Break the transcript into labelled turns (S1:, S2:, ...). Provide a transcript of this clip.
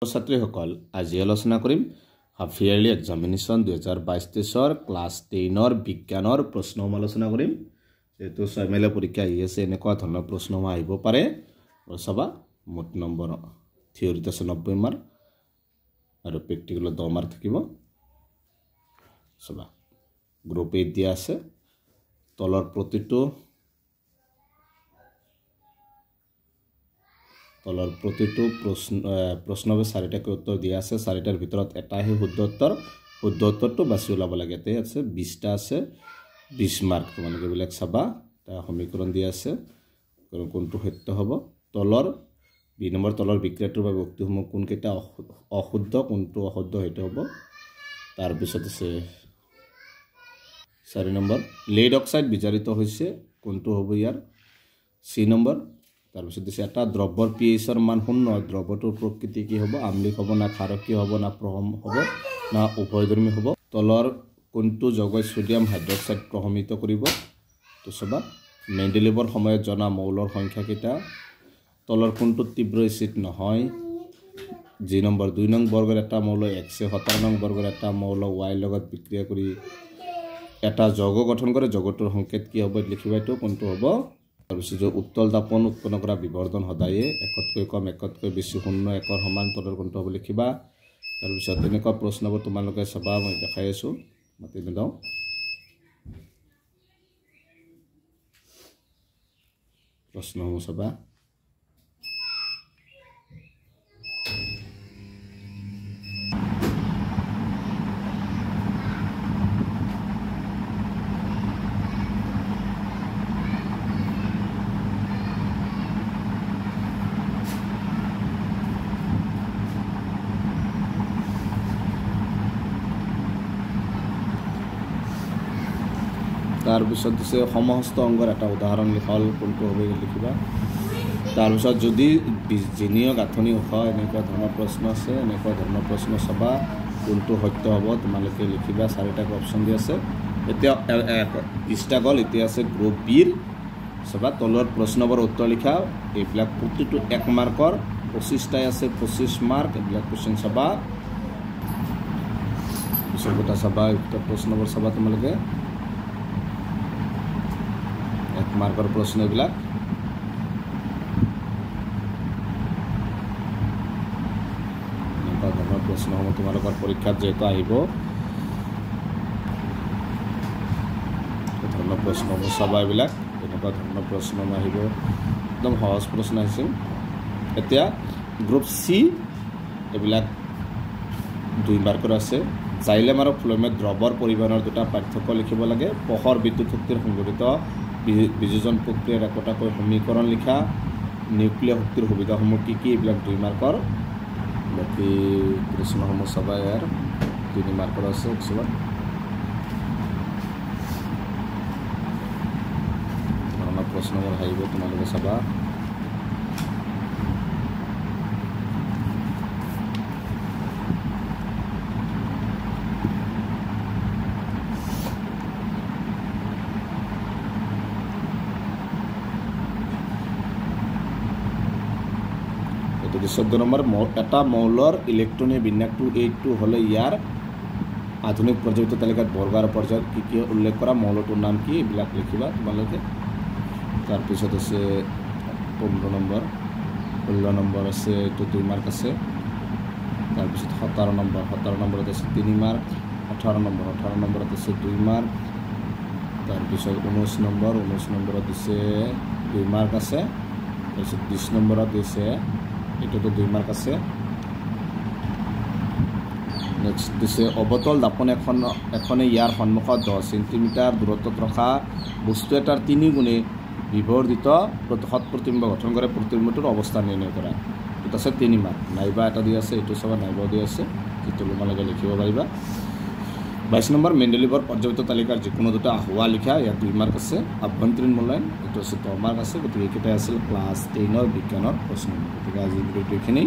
S1: ছাত্ৰীসকল আজি আলোচনা কৰিম হাফ ইয়াৰলি এক্সামিনেশ্যন 2022-23 ক্লাছ 10ৰ বিজ্ঞানৰ প্ৰশ্ন আলোচনা কৰিম যেটো ছয়মাইলৰ পৰীক্ষা আহি আছে এনেকুৱা ধৰণৰ প্ৰশ্ন আহিব পাৰে চাবা মোট নম্বৰ থিওৰিত আছে 90 মাৰ্ক আৰু প্ৰেক্টিকেলত 10 মাৰ্ক থাকিব চাবা গ্ৰুপ এ দিয়া আছে তলৰ প্ৰতিটো প্ৰশ্নবে 4টা উত্তৰ দিয়া আছে 4টাৰ ভিতৰত এটাহে শুদ্ধ উত্তৰটো বাছি ওলাব লাগে তে আছে 20টা আছে 20 মাৰ্ক তোমালোকে বিলাক চাবা তা সমীকৰণ দিয়া আছে কোনটো সত্য হ'ব তলৰ 2 নম্বৰ তলৰ বিক্ৰিয়াটোৰ বাবে উক্তিসমূহ কোন কেইটা অশুদ্ধ কোনটো অশুদ্ধ হেতু হ'ব তাৰ পিছত আছে 4 নম্বৰ লেড অক্সাইড বিজাৰিত হৈছে কোনটো হ'ব ইয়াৰ সি নম্বৰ তাৰ পিছত দিছে এটা দ্ৰব্যৰ pH-ৰ মান 0 দ্ৰব্যটোৰ প্ৰকৃতি কি হ'ব আম্লিক হ'ব না ক্ষাৰকীয় হ'ব না প্ৰহম হ'ব না উভয়ধৰ্মী হ'ব তলৰ কোনটো যৌগই সোডিয়াম হাইড্ৰক্সাইড প্ৰহমিত কৰিব তো সবা মেন্ডেলিভৰ সময়ত জনা মৌলৰ সংখ্যা কেইটা তলৰ কোনটো তীব্ৰ এসিড নহয় জি নম্বৰ 2 নং বৰ্গৰ এটা মৌল x 17 নং বৰ্গৰ এটা মৌল y লগত বিক্ৰিয়া কৰি এটা যৌগ গঠন কৰে যৌগটোৰ সংকেত কি হ'ব লিখিবা তো কোনটো হ'ব তাৰপিছত উত্তল দাপন উৎপন্ন কৰা বিবৰ্ধন সদায়ে একতকৈ কম একতকৈ বেছি শূন্য একৰ সমান তলৰ কোনটো হ'ব লিখিবা তাৰপিছত এনেকুৱা প্ৰশ্নবোৰ তোমালোকে চাবা মই দেখাই আছো মাতি দিওঁ প্ৰশ্নসমূহ চাবা তাৰ পিছত দিছে সমহস্ত অংগৰ এটা উদাহৰণ লিখল কোনটো হবে লিখিবা তাৰ পিছত যদি বিজনীয় গাঁথনি হয় এনেকুৱা ধৰণৰ প্ৰশ্ন আছে এনেকুৱা ধৰণৰ প্ৰশ্ন চাবা কোনটো সত্য হ'ব তোমালোকে লিখিবা 4টা অপচন দি আছে এতিয়া 20টা গল এতিয়া আছে গ্ৰুপ বিৰ চাবা তলৰ প্ৰশ্নবোৰ উত্তৰ লিখা এইবিলাক প্ৰতিটো 1 মাৰ্কৰ 25টাই আছে 25 মাৰ্ক এইবিলাক কোশ্চেন চাবা পিছৰটা চাবা উত্তৰ প্ৰশ্নবোৰ চাবা তোমালোকে মাৰ্কৰ প্ৰশ্ন বিলাক এনেকুৱা ধৰণৰ প্ৰশ্নসমূহ তোমালোকৰ পৰীক্ষাত যেটা আহিব ধৰণৰ প্ৰশ্নসমূহ চাবা এইবিলাক এনেকুৱা ধৰণৰ প্ৰশ্ন আহিব একদম সহজ প্ৰশ্ন আহিছিল এতিয়া গ্ৰুপ সি এইবিলাক 2 মাৰ্কৰ আছে জাইলেম আৰু ফ্লোএমত দ্ৰৱৰ পৰিমাণৰ দুটা পাৰ্থক্য লিখিব লাগে পোহৰ বিদ্যুৎ শক্তিৰ সংঘটিত বিযোজন প্ৰক্ৰিয়াৰ একটাকৈ সমীকৰণ লিখা নিউক্লিয়াৰ শক্তিৰ সুবিধাসমূহ কি কি এইবিলাক 2 মাৰ্কৰ বাকি প্ৰশ্নসমূহ চাবা ইয়াৰ 3 মাৰ্কৰ আছে কিছুমান ধৰণৰ প্ৰশ্নবোৰ আহিব তোমালোকে চাবা চৈধ্য নম্বৰ এটা মৌলৰ ইলেক্ট্ৰনিক বিন্যাসটো এইটো হলে ইয়াৰ আধুনিক পৰ্যায়িত তালিকাত বৰ্গাৰ পৰ্যায়ত কি কি উল্লেখ কৰা মৌলটোৰ নাম কি এইবিলাক লিখিবা তোমালোকে তাৰ পিছত আছে 15 নম্বৰ 16 নম্বৰ আছে এইটো 2 মাৰ্ক আছে তাৰ পিছত 17 নম্বৰত আছে 3 মাৰ্ক 18 নম্বৰত আছে 2 মাৰ্ক তাৰ পিছত 19 নম্বৰত দিছে 2 মাৰ্ক আছে তাৰপিছত 20 নম্বৰত দিছে এটোটো 2 মাৰ্ক আছে নেক্সট দিছে অবতল দাপন এখনে ইয়াৰ সন্মুখত 10 সেন্টিমিটাৰ দূৰত্বত ৰখা বস্তু এটাৰ 3 গুণে বিবৰ্ধিত সৎ প্ৰতিবিম্ব গঠন কৰে প্ৰতিবিম্বটোৰ অৱস্থা নিৰ্ণয় কৰা এটা আছে 3 মাৰ্ক নাইবা এটা দি আছে এটো সব নাইবা দি আছে যেটো তোমালোকে লিখিব পাৰিবা 22 নম্বৰ মেন্ডেলিভৰ পৰ্যায়িত তালিকাৰ যিকোনো দুটা আহোৱা লিখা ইয়াত 2 মাৰ্ক আছে আভ্যন্তৰীণ মূল্যায়ন এটো আছে 10 মাৰ্ক আছে গতিকে এটা আছিল ক্লাছ 10ৰ বিজ্ঞানৰ প্ৰশ্ন গতিকে আজি ভিডিওটো এখানেই